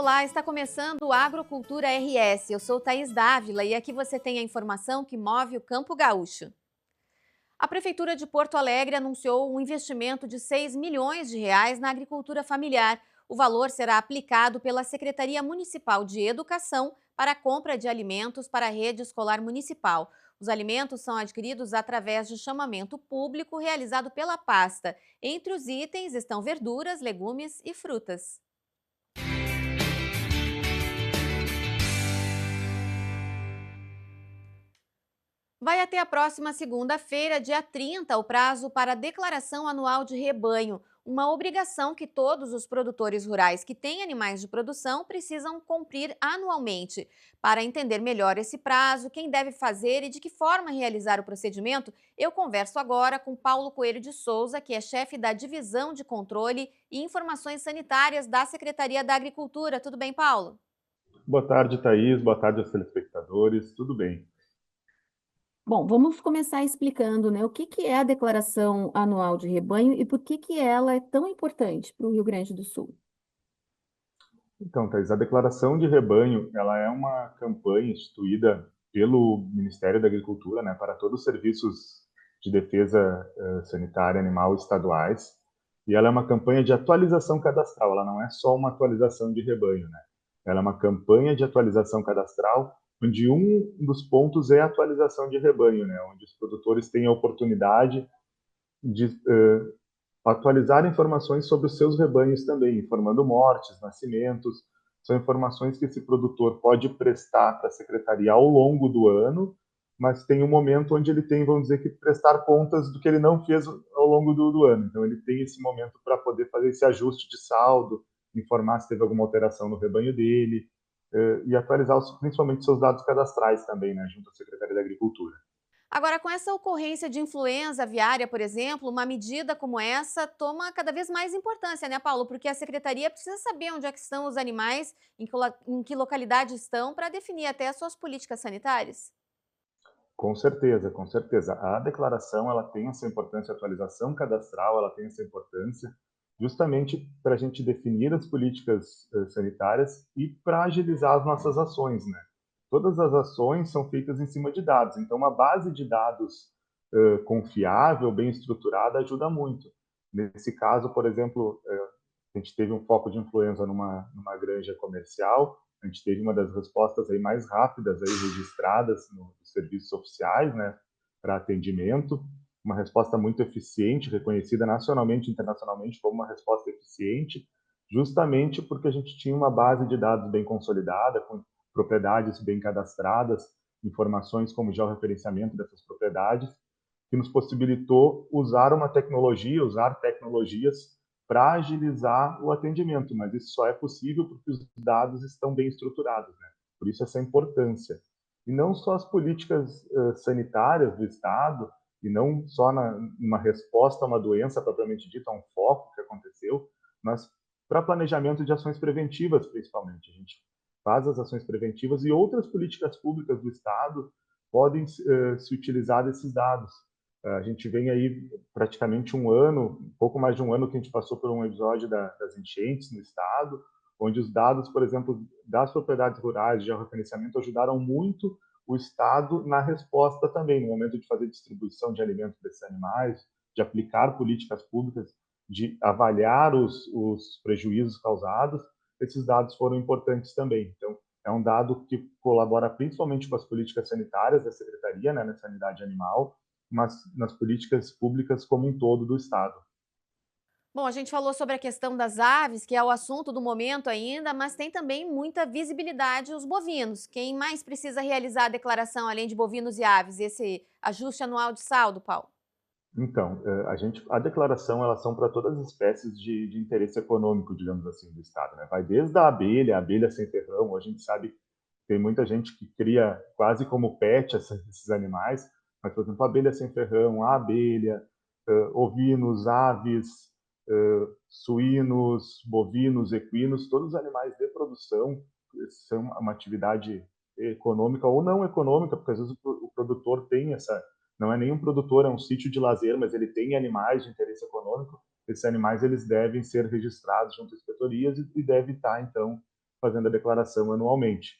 Olá, está começando o Agrocultura RS. Eu sou Thaís Dávila e aqui você tem a informação que move o Campo Gaúcho. A Prefeitura de Porto Alegre anunciou um investimento de 6 milhões de reais na agricultura familiar. O valor será aplicado pela Secretaria Municipal de Educação para a compra de alimentos para a rede escolar municipal. Os alimentos são adquiridos através de chamamento público realizado pela pasta. Entre os itens estão verduras, legumes e frutas. Vai até a próxima segunda-feira, dia 30, o prazo para a declaração anual de rebanho, uma obrigação que todos os produtores rurais que têm animais de produção precisam cumprir anualmente. Para entender melhor esse prazo, quem deve fazer e de que forma realizar o procedimento, eu converso agora com Paulo Coelho de Souza, que é chefe da Divisão de Controle e Informações Sanitárias da Secretaria da Agricultura. Tudo bem, Paulo? Boa tarde, Thaís. Boa tarde aos telespectadores. Tudo bem? Bom, vamos começar explicando, né, o que que é a declaração anual de rebanho e por que que ela é tão importante para o Rio Grande do Sul. Então, Thaís, a declaração de rebanho, ela é uma campanha instituída pelo Ministério da Agricultura, né, para todos os serviços de defesa sanitária animal estaduais. E ela é uma campanha de atualização cadastral. Ela não é só uma atualização de rebanho, né? Ela é uma campanha de atualização cadastral, onde um dos pontos é a atualização de rebanho, né, onde os produtores têm a oportunidade de atualizar informações sobre os seus rebanhos também, informando mortes, nascimentos. São informações que esse produtor pode prestar para a secretaria ao longo do ano, mas tem um momento onde ele tem, vamos dizer, que prestar contas do que ele não fez ao longo do ano. Então, ele tem esse momento para poder fazer esse ajuste de saldo, informar se teve alguma alteração no rebanho dele, e atualizar principalmente seus dados cadastrais também, né, junto à Secretaria da Agricultura. Agora, com essa ocorrência de influenza aviária, por exemplo, uma medida como essa toma cada vez mais importância, né, Paulo? Porque a secretaria precisa saber onde é que estão os animais, em que localidade estão, para definir até as suas políticas sanitárias. Com certeza, com certeza. A declaração ela tem essa importância, a atualização cadastral ela tem essa importância, justamente para a gente definir as políticas sanitárias e para agilizar as nossas ações, né? Todas as ações são feitas em cima de dados, então uma base de dados confiável, bem estruturada, ajuda muito. Nesse caso, por exemplo, a gente teve um foco de influenza numa granja comercial, a gente teve uma das respostas aí mais rápidas aí registradas nos serviços oficiais, né, para atendimento, uma resposta muito eficiente, reconhecida nacionalmente e internacionalmente como uma resposta eficiente, justamente porque a gente tinha uma base de dados bem consolidada, com propriedades bem cadastradas, informações como georreferenciamento dessas propriedades, que nos possibilitou usar tecnologias para agilizar o atendimento, mas isso só é possível porque os dados estão bem estruturados, né? Por isso essa importância. E não só as políticas sanitárias do Estado, e não só numa resposta a uma doença propriamente dita, a um foco que aconteceu, mas para planejamento de ações preventivas, principalmente. A gente faz as ações preventivas e outras políticas públicas do Estado podem se utilizar desses dados. A gente vem aí praticamente um ano, um pouco mais de um ano que a gente passou por um episódio das enchentes no estado, onde os dados, por exemplo, das propriedades rurais de georreferenciamento ajudaram muito o estado na resposta também, no momento de fazer distribuição de alimentos desses animais, de aplicar políticas públicas, de avaliar os prejuízos causados. Esses dados foram importantes também. Então, é um dado que colabora principalmente com as políticas sanitárias da Secretaria, né, na sanidade animal, mas nas políticas públicas como um todo do Estado. Bom, a gente falou sobre a questão das aves, que é o assunto do momento ainda, mas tem também muita visibilidade os bovinos. Quem mais precisa realizar a declaração, além de bovinos e aves, esse ajuste anual de saldo, Paulo? Então, a declaração, elas são para todas as espécies de interesse econômico, digamos assim, do Estado, né? Vai desde a abelha sem ferrão, a gente sabe que tem muita gente que cria quase como pet esses animais, mas, por exemplo, a abelha sem ferrão, a abelha, ovinos, aves, suínos, bovinos, equinos, todos os animais de produção são uma atividade econômica ou não econômica, porque às vezes o produtor tem essa, não é nenhum produtor, é um sítio de lazer, mas ele tem animais de interesse econômico. Esses animais eles devem ser registrados junto às inspetorias e deve estar então fazendo a declaração anualmente.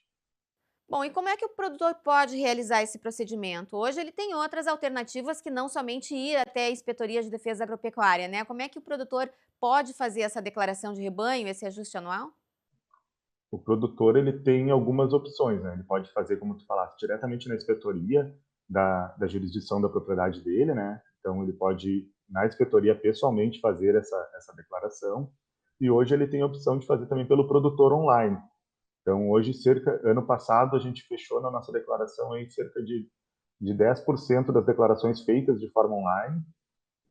Bom, e como é que o produtor pode realizar esse procedimento? Hoje ele tem outras alternativas que não somente ir até a Inspetoria de Defesa Agropecuária, né? Como é que o produtor pode fazer essa declaração de rebanho, esse ajuste anual? O produtor ele tem algumas opções, né? Ele pode fazer, como tu falaste, diretamente na inspetoria da jurisdição da propriedade dele, né? Então ele pode ir na inspetoria pessoalmente fazer essa declaração. E hoje ele tem a opção de fazer também pelo produtor online. Então hoje, ano passado, a gente fechou na nossa declaração aí cerca de 10% das declarações feitas de forma online.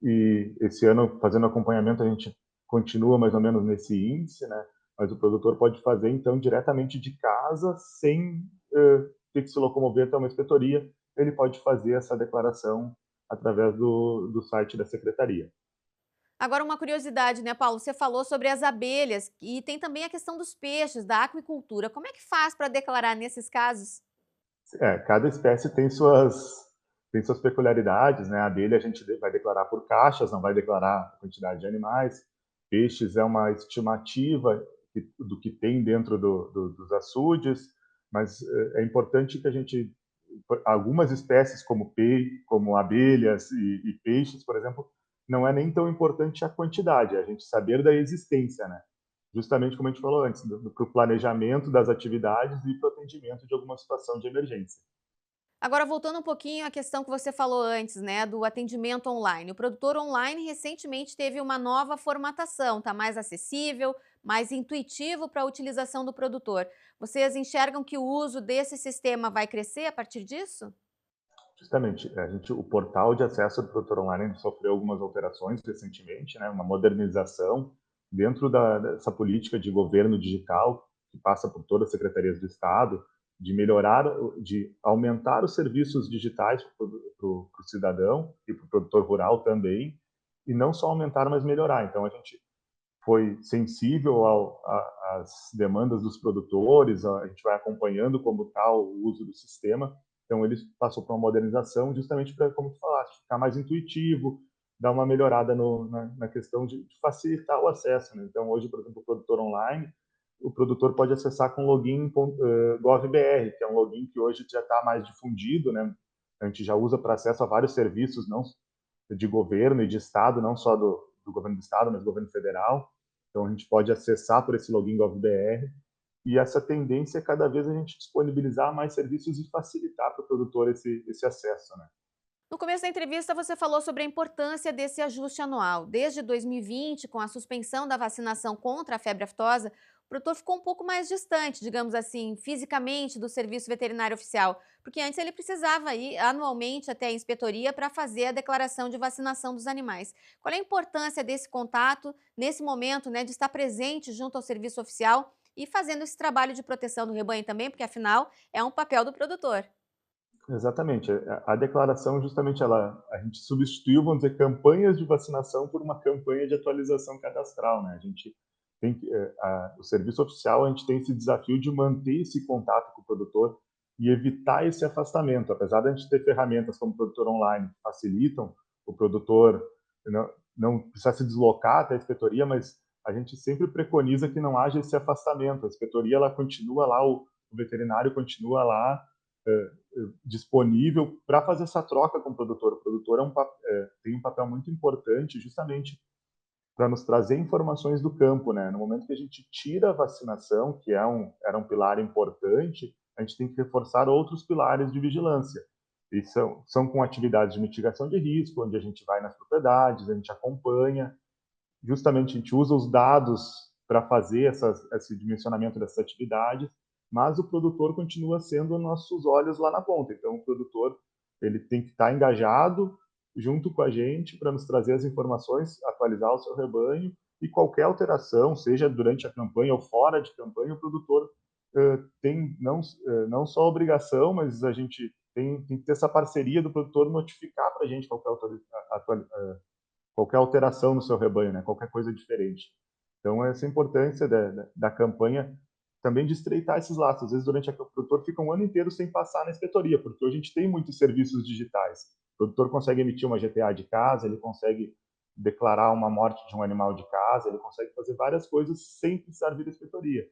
E esse ano, fazendo acompanhamento, a gente continua mais ou menos nesse índice, né? Mas o produtor pode fazer, então, diretamente de casa, sem ter que se locomover até uma inspetoria. Ele pode fazer essa declaração através do site da secretaria. Agora, uma curiosidade, né, Paulo? Você falou sobre as abelhas e tem também a questão dos peixes, da aquicultura. Como é que faz para declarar nesses casos? Cada espécie tem suas peculiaridades, né? A abelha a gente vai declarar por caixas, não vai declarar a quantidade de animais. Peixes é uma estimativa do que tem dentro dos açudes, mas é importante que a gente, algumas espécies como abelhas e peixes, por exemplo, não é nem tão importante a quantidade, é a gente saber da existência, né? Justamente como a gente falou antes, para o planejamento das atividades e para o atendimento de alguma situação de emergência. Agora, voltando um pouquinho à questão que você falou antes, né, do atendimento online. O produtor online recentemente teve uma nova formatação, está mais acessível, mais intuitivo para a utilização do produtor. Vocês enxergam que o uso desse sistema vai crescer a partir disso? Justamente, o portal de acesso do produtor online sofreu algumas alterações recentemente, né, uma modernização dentro dessa política de governo digital que passa por todas as secretarias do Estado, de melhorar, de aumentar os serviços digitais para o cidadão e para o produtor rural também, e não só aumentar, mas melhorar. Então, a gente foi sensível às demandas dos produtores, a gente vai acompanhando como está o uso do sistema. Então, ele passou por uma modernização justamente para, como tu falaste, ficar mais intuitivo, dar uma melhorada na questão de facilitar o acesso, né? Então, hoje, por exemplo, o produtor online, o produtor pode acessar com login .gov.br, que é um login que hoje já está mais difundido, né? A gente já usa para acesso a vários serviços, não de governo e de Estado, não só do governo do Estado, mas do governo federal. Então, a gente pode acessar por esse login GovBR, e essa tendência é cada vez a gente disponibilizar mais serviços e facilitar para o produtor esse acesso, né? No começo da entrevista, você falou sobre a importância desse ajuste anual. Desde 2020, com a suspensão da vacinação contra a febre aftosa, o produtor ficou um pouco mais distante, digamos assim, fisicamente, do serviço veterinário oficial, porque antes ele precisava ir anualmente até a inspetoria para fazer a declaração de vacinação dos animais. Qual é a importância desse contato nesse momento, né, de estar presente junto ao serviço oficial e fazendo esse trabalho de proteção do rebanho também, porque afinal é um papel do produtor? Exatamente. A declaração, justamente, a gente substituiu, vamos dizer, campanhas de vacinação por uma campanha de atualização cadastral, né? A gente o serviço oficial, a gente tem esse desafio de manter esse contato com o produtor e evitar esse afastamento. Apesar de a gente ter ferramentas como o produtor online que facilitam o produtor não precisar se deslocar até a inspetoria, mas a gente sempre preconiza que não haja esse afastamento. A inspetoria, ela continua lá, o veterinário continua lá, disponível para fazer essa troca com o produtor. O produtor tem um papel muito importante justamente para nos trazer informações do campo, né? No momento que a gente tira a vacinação, que era um pilar importante, a gente tem que reforçar outros pilares de vigilância. E são com atividades de mitigação de risco, onde a gente vai nas propriedades, a gente acompanha, justamente a gente usa os dados para fazer esse dimensionamento dessas atividades, mas o produtor continua sendo nossos olhos lá na ponta. Então, o produtor ele tem que estar engajado junto com a gente para nos trazer as informações, atualizar o seu rebanho, e qualquer alteração, seja durante a campanha ou fora de campanha, o produtor tem não só a obrigação, mas a gente tem que ter essa parceria do produtor notificar para a gente qualquer alteração no seu rebanho, né? Qualquer coisa diferente. Então, essa importância da campanha também de estreitar esses laços. Às vezes, durante o produtor fica um ano inteiro sem passar na inspetoria, porque hoje a gente tem muitos serviços digitais. O produtor consegue emitir uma GTA de casa, ele consegue declarar uma morte de um animal de casa, ele consegue fazer várias coisas sem precisar vir à inspetoria.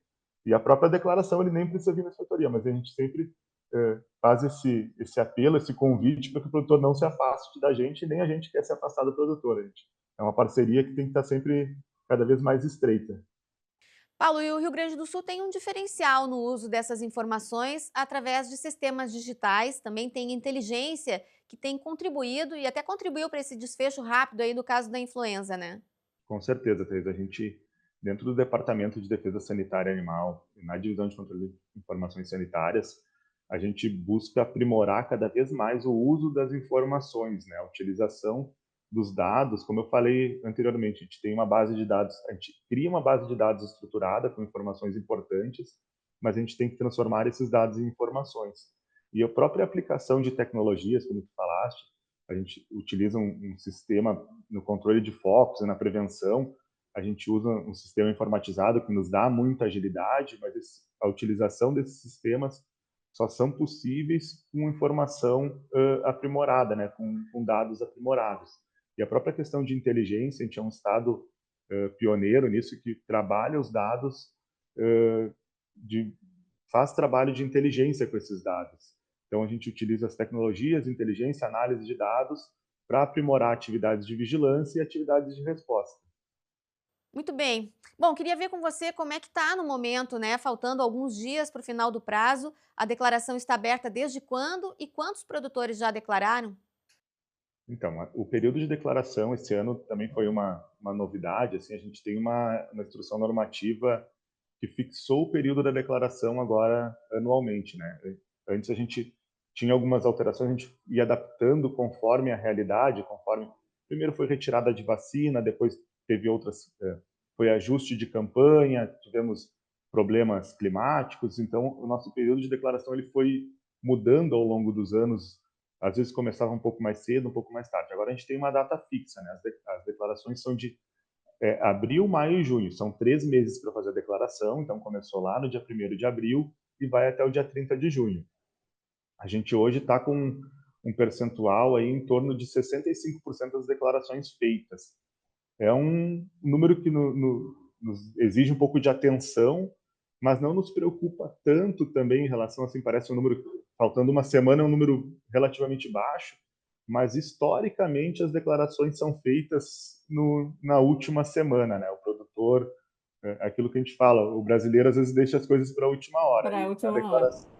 E a própria declaração, ele nem precisa vir na inspetoria, mas a gente sempre faz esse apelo, esse convite para que o produtor não se afaste da gente, nem a gente quer se afastar do produtor. É uma parceria que tem que estar sempre cada vez mais estreita. Paulo, e o Rio Grande do Sul tem um diferencial no uso dessas informações através de sistemas digitais, também tem inteligência que tem contribuído e até contribuiu para esse desfecho rápido aí do caso da influenza, né? Com certeza, Thais. A gente, dentro do Departamento de Defesa Sanitária Animal, na Divisão de Controle de Informações Sanitárias, a gente busca aprimorar cada vez mais o uso das informações, né? A utilização dos dados. Como eu falei anteriormente, a gente tem uma base de dados, a gente cria uma base de dados estruturada com informações importantes, mas a gente tem que transformar esses dados em informações. E a própria aplicação de tecnologias, como tu falaste, a gente utiliza um sistema no controle de focos e na prevenção. A gente usa um sistema informatizado que nos dá muita agilidade, mas a utilização desses sistemas só são possíveis com informação aprimorada, né, com dados aprimorados. E a própria questão de inteligência, a gente é um estado pioneiro nisso, que trabalha os dados, faz trabalho de inteligência com esses dados. Então, a gente utiliza as tecnologias de inteligência, análise de dados, para aprimorar atividades de vigilância e atividades de resposta. Muito bem. Bom, queria ver com você como é que está no momento, né? Faltando alguns dias para o final do prazo. A declaração está aberta desde quando e quantos produtores já declararam? Então, o período de declaração esse ano também foi uma novidade. Assim, a gente tem uma instrução normativa que fixou o período da declaração agora anualmente, né? Antes a gente tinha algumas alterações, a gente ia adaptando conforme a realidade, conforme primeiro foi retirada de vacina, depois teve outras, foi ajuste de campanha, tivemos problemas climáticos, então o nosso período de declaração ele foi mudando ao longo dos anos. Às vezes começava um pouco mais cedo, um pouco mais tarde. Agora a gente tem uma data fixa, né? As declarações são de abril, maio e junho. São 3 meses para fazer a declaração, então começou lá no dia 1º de abril e vai até o dia 30 de junho. A gente hoje está com um percentual aí em torno de 65% das declarações feitas. É um número que nos exige um pouco de atenção, mas não nos preocupa tanto também em relação, assim, parece um número, faltando uma semana, é um número relativamente baixo, mas historicamente as declarações são feitas na última semana, né? O produtor, aquilo que a gente fala, o brasileiro às vezes deixa as coisas para a última hora, Para a e a última hora. declaração,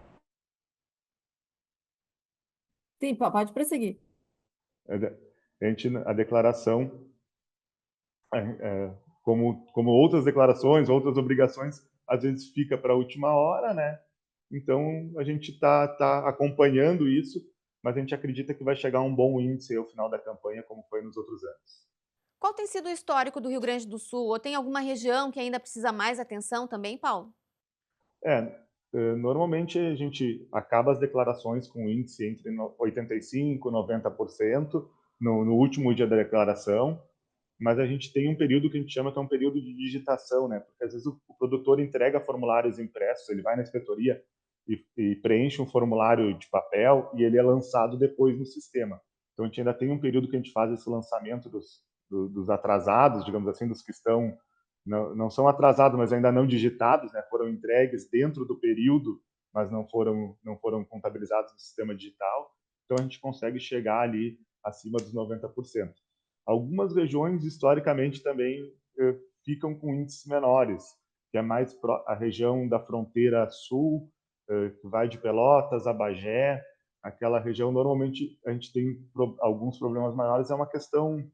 Sim, pode prosseguir. a declaração como outras declarações, outras obrigações, às vezes fica para a última hora, né? Então, a gente tá acompanhando isso, mas a gente acredita que vai chegar a um bom índice ao final da campanha, como foi nos outros anos. Qual tem sido o histórico do Rio Grande do Sul? Ou tem alguma região que ainda precisa mais atenção também, Paulo? É, normalmente a gente acaba as declarações com índice entre 85% e 90% no último dia da declaração, mas a gente tem um período que a gente chama que é um período de digitação, né? Porque às vezes o produtor entrega formulários impressos, ele vai na inspetoria e preenche um formulário de papel e ele é lançado depois no sistema. Então a gente ainda tem um período que a gente faz esse lançamento dos atrasados, digamos assim, dos que estão não são atrasados, mas ainda não digitados, né? Foram entregues dentro do período, mas não foram contabilizados no sistema digital. Então a gente consegue chegar ali acima dos 90%. Algumas regiões, historicamente, também ficam com índices menores, que é mais a região da fronteira sul, que vai de Pelotas a Bagé. Aquela região, normalmente, a gente tem alguns problemas maiores. É uma questão,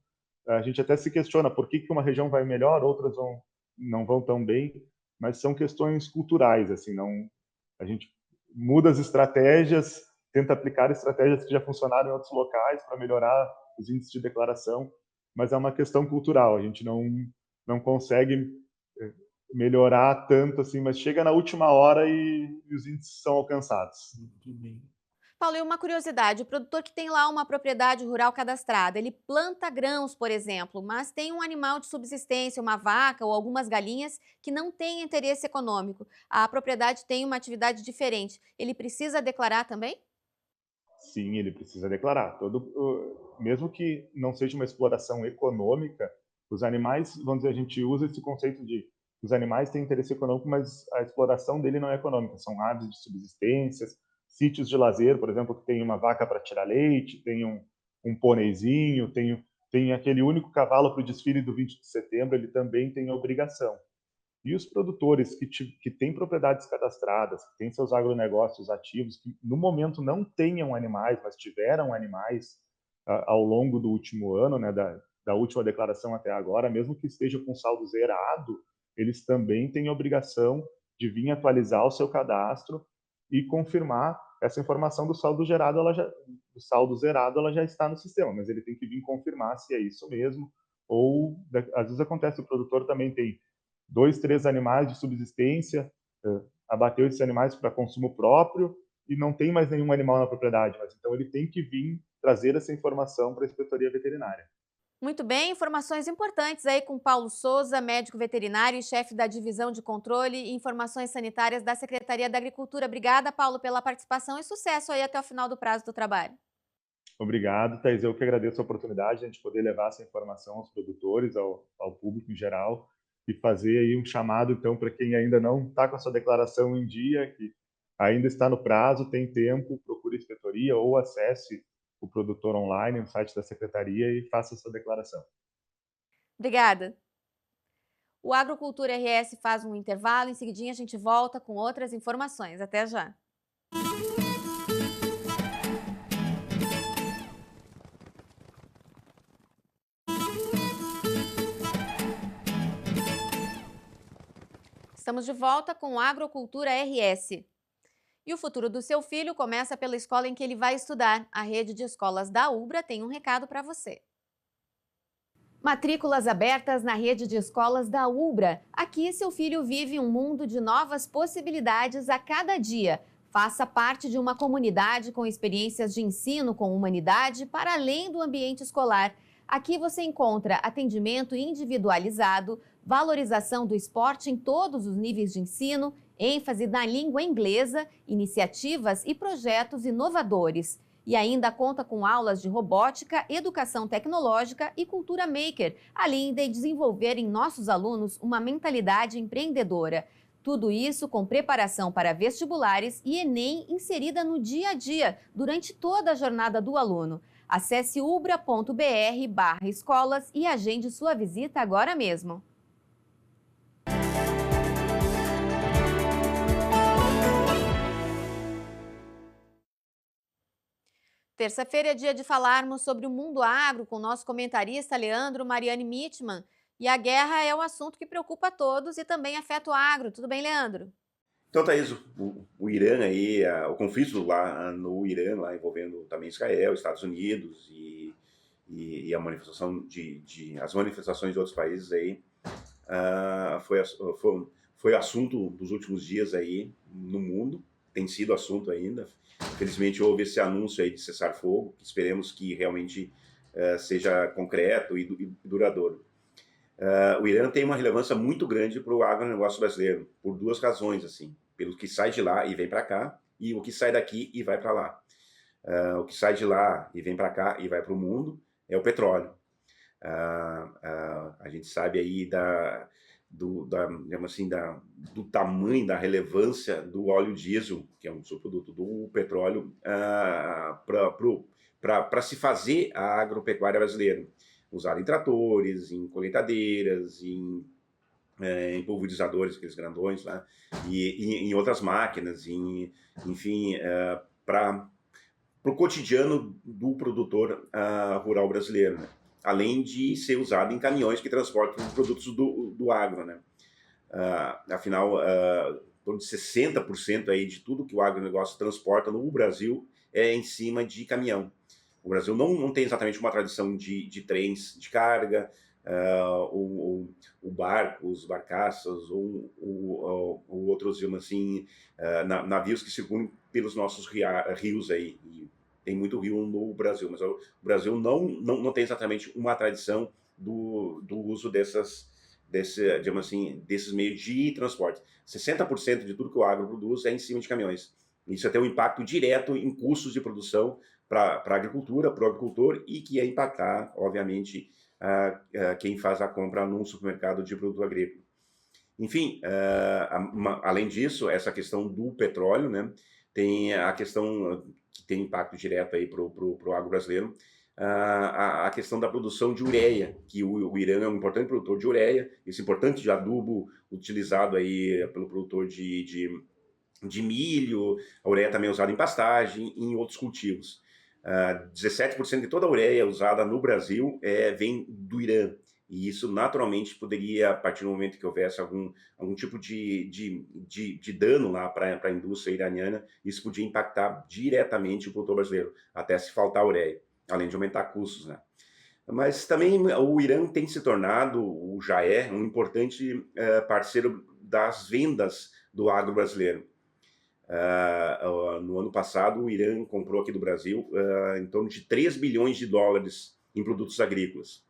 a gente até se questiona por que uma região vai melhor, outras não vão tão bem, mas são questões culturais, assim, não, a gente muda as estratégias, tenta aplicar estratégias que já funcionaram em outros locais para melhorar os índices de declaração, mas é uma questão cultural. A gente não consegue melhorar tanto assim, mas chega na última hora e os índices são alcançados. Paulo, e uma curiosidade: o produtor que tem lá uma propriedade rural cadastrada, ele planta grãos, por exemplo, mas tem um animal de subsistência, uma vaca ou algumas galinhas que não tem interesse econômico. A propriedade tem uma atividade diferente. Ele precisa declarar também? Sim, ele precisa declarar. Mesmo que não seja uma exploração econômica, os animais, vamos dizer, a gente usa esse conceito de os animais têm interesse econômico, mas a exploração dele não é econômica. São aves de subsistências, sítios de lazer, por exemplo, que tem uma vaca para tirar leite, tem um pôneizinho, tem aquele único cavalo para o desfile do 20 de setembro, ele também tem obrigação. E os produtores que têm propriedades cadastradas, que têm seus agronegócios ativos, que no momento não tenham animais, mas tiveram animais ao longo do último ano, né, da última declaração até agora, mesmo que esteja com saldo zerado, eles também têm obrigação de vir atualizar o seu cadastro e confirmar essa informação do saldo gerado, do saldo zerado, ela já está no sistema, mas ele tem que vir confirmar se é isso mesmo, ou às vezes acontece, o produtor também tem 2, 3 animais de subsistência, abateu esses animais para consumo próprio e não tem mais nenhum animal na propriedade, mas então ele tem que vir trazer essa informação para a inspetoria veterinária. Muito bem, informações importantes aí com Paulo Souza, médico veterinário e chefe da Divisão de Controle e Informações Sanitárias da Secretaria da Agricultura. Obrigada, Paulo, pela participação e sucesso aí até o final do prazo do trabalho. Obrigado, Thais. Eu que agradeço a oportunidade de a gente poder levar essa informação aos produtores, ao público em geral, e fazer aí um chamado, então, para quem ainda não está com a sua declaração em dia, que ainda está no prazo, tem tempo, procure a inspetoria ou acesse o produtor online no site da secretaria e faça a sua declaração. Obrigada. O Agrocultura RS faz um intervalo, em seguidinha a gente volta com outras informações. Até já. Estamos de volta com o Agrocultura RS. E o futuro do seu filho começa pela escola em que ele vai estudar. A rede de escolas da UBRA tem um recado para você. Matrículas abertas na rede de escolas da UBRA. Aqui seu filho vive um mundo de novas possibilidades a cada dia. Faça parte de uma comunidade com experiências de ensino com humanidade para além do ambiente escolar. Aqui você encontra atendimento individualizado, valorização do esporte em todos os níveis de ensino, ênfase na língua inglesa, iniciativas e projetos inovadores. E ainda conta com aulas de robótica, educação tecnológica e cultura maker, além de desenvolver em nossos alunos uma mentalidade empreendedora. Tudo isso com preparação para vestibulares e Enem inserida no dia a dia, durante toda a jornada do aluno. Acesse ubra.br/escolas e agende sua visita agora mesmo. Terça-feira é dia de falarmos sobre o mundo agro com o nosso comentarista Leandro Mariani Mitman. E a guerra é um assunto que preocupa a todos e também afeta o agro. Tudo bem, Leandro? Então, Thaís, o Irã aí, o conflito lá no Irã, lá envolvendo também Israel, Estados Unidos e a manifestação as manifestações de outros países aí, foi assunto dos últimos dias aí no mundo, tem sido assunto ainda. Infelizmente houve esse anúncio aí de cessar-fogo, que esperemos que realmente seja concreto e duradouro. O Irã tem uma relevância muito grande para o agronegócio brasileiro, por duas razões, assim, pelo que sai de lá e vem para cá, e o que sai daqui e vai para lá. O que sai de lá e vem para cá e vai para o mundo é o petróleo. A gente sabe aí digamos assim, do tamanho, da relevância do óleo diesel, que é um subproduto do petróleo, para se fazer a agropecuária brasileira. Usado em tratores, em colheitadeiras, em pulverizadores, aqueles grandões lá, e em outras máquinas, enfim, para o cotidiano do produtor rural brasileiro, né? Além de ser usado em caminhões que transportam produtos do agro, né? Afinal, em torno de 60% aí de tudo que o agronegócio transporta no Brasil é em cima de caminhão. O Brasil não tem exatamente uma tradição de trens de carga, ou barcos, barcaças, ou outros, digamos assim, navios que circulam pelos nossos rios aí. E tem muito rio no Brasil, mas o Brasil não tem exatamente uma tradição do uso digamos assim, desses meios de transporte. 60% de tudo que o agro produz é em cima de caminhões. Isso tem um impacto direto em custos de produção para a agricultura, para o agricultor, e que ia impactar, obviamente, quem faz a compra num supermercado de produto agrícola. Enfim, além disso, essa questão do petróleo, né, tem a questão que tem impacto direto aí para o agro brasileiro, a questão da produção de ureia, que o Irã é um importante produtor de ureia, esse importante de adubo utilizado aí pelo produtor de milho, a ureia também é usada em pastagem e em outros cultivos. 17% de toda a ureia usada no Brasil vem do Irã. E isso naturalmente poderia, a partir do momento que houvesse algum tipo de dano lá para a indústria iraniana, isso podia impactar diretamente o produtor brasileiro, até se faltar ureia, além de aumentar custos, né? Mas também o Irã tem se tornado, ou já é, um importante parceiro das vendas do agro brasileiro. No ano passado, o Irã comprou aqui do Brasil em torno de 3 bilhões de dólares em produtos agrícolas.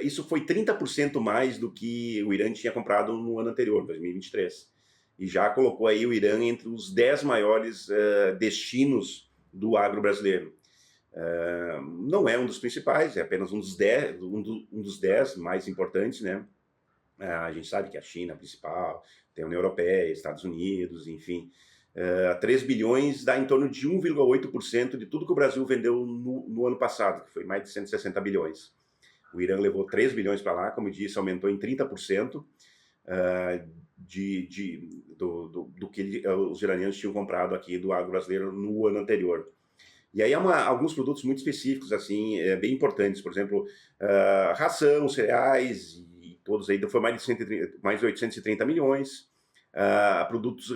Isso foi 30% mais do que o Irã tinha comprado no ano anterior, 2023. E já colocou aí o Irã entre os 10 maiores destinos do agro brasileiro. Não é um dos principais, é apenas um dos 10 mais importantes, né? A gente sabe que a China é a principal, tem a União Europeia, Estados Unidos, enfim. 3 bilhões dá em torno de 1,8% de tudo que o Brasil vendeu no ano passado, que foi mais de 160 bilhões. O Irã levou 3 bilhões para lá, como eu disse, aumentou em 30% do que os iranianos tinham comprado aqui do agro brasileiro no ano anterior. E aí há alguns produtos muito específicos, assim, bem importantes, por exemplo, ração, cereais, e todos aí, foi mais de 830 milhões. Produtos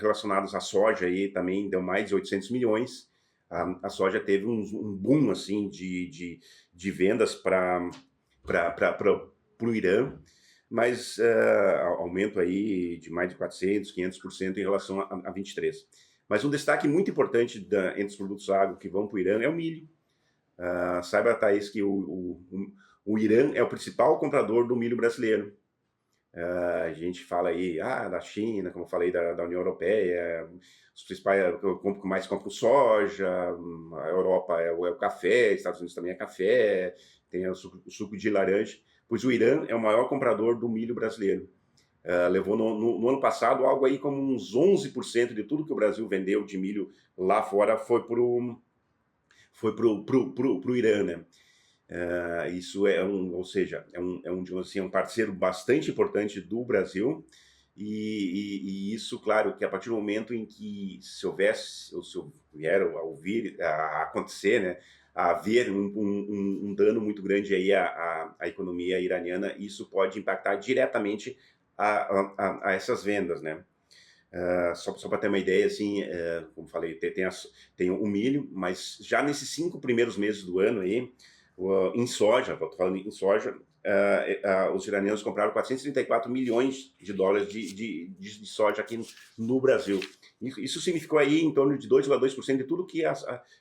relacionados à soja aí também deu mais de 800 milhões. A soja teve um boom, assim, de vendas para o Irã, mas aumento aí de mais de 400, 500% em relação a 23. Mas um destaque muito importante entre os produtos agro que vão para o Irã é o milho. Saiba, Thaís, que o Irã é o principal comprador do milho brasileiro. A gente fala aí da China, como eu falei, da União Europeia, os principais, que mais compram soja, a Europa é o café, Estados Unidos também é café, tem o suco de laranja, pois o Irã é o maior comprador do milho brasileiro. Levou no ano passado algo aí como uns 11% de tudo que o Brasil vendeu de milho lá fora foi pro Irã, né? Isso ou seja, digamos assim, um parceiro bastante importante do Brasil e isso, claro, que a partir do momento em que se houvesse, ou se vier a acontecer, né, a haver um dano muito grande aí à economia iraniana, isso pode impactar diretamente a essas vendas, né? Só para ter uma ideia, assim, como falei, tem o milho, mas já nesses 5 primeiros meses do ano aí, em soja, estou falando em soja, os iranianos compraram 434 milhões de dólares de soja aqui no Brasil. Isso significou aí em torno de 2,2% de tudo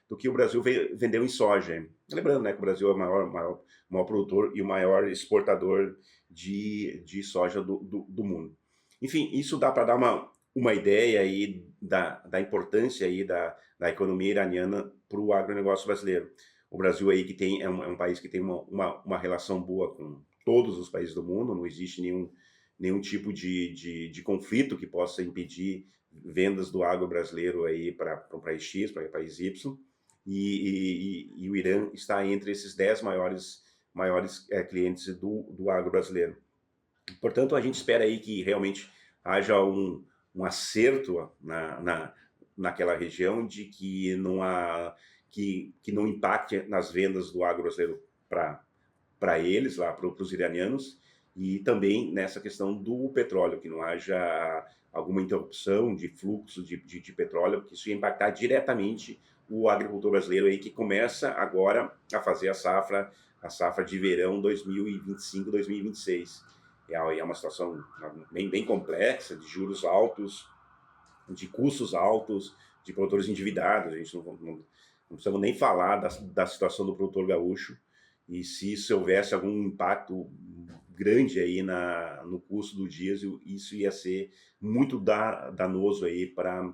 do que o Brasil vendeu em soja. Lembrando, né, que o Brasil é o maior produtor e o maior exportador de soja do mundo. Enfim, isso dá para dar uma ideia aí da importância aí da economia iraniana para o agronegócio brasileiro. O Brasil aí que é um país que tem uma relação boa com todos os países do mundo, não existe nenhum tipo de conflito que possa impedir vendas do agro brasileiro aí para um país X, para um país Y, e o Irã está entre esses 10 maiores clientes do agro brasileiro. Portanto, a gente espera aí que realmente haja um acerto naquela região de que não impacte nas vendas do agro brasileiro para eles, lá para os iranianos, e também nessa questão do petróleo, que não haja alguma interrupção de fluxo de petróleo, porque isso ia impactar diretamente o agricultor brasileiro aí que começa agora a fazer a safra de verão 2025-2026. É uma situação bem complexa, de juros altos, de custos altos, de produtores endividados. A gente não precisamos nem falar da situação do produtor gaúcho, e se houvesse algum impacto grande aí no custo do diesel, isso ia ser muito danoso aí para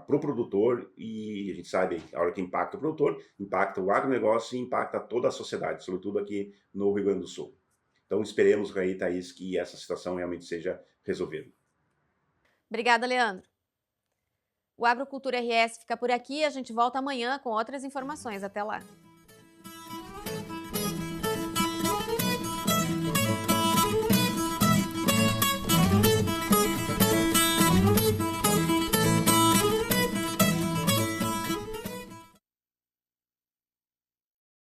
o produtor, e a gente sabe, a hora que impacta o produtor, impacta o agronegócio e impacta toda a sociedade, sobretudo aqui no Rio Grande do Sul. Então, esperemos aí, Thaís, que essa situação realmente seja resolvida. Obrigada, Leandro. O Agrocultura RS fica por aqui, a gente volta amanhã com outras informações. Até lá.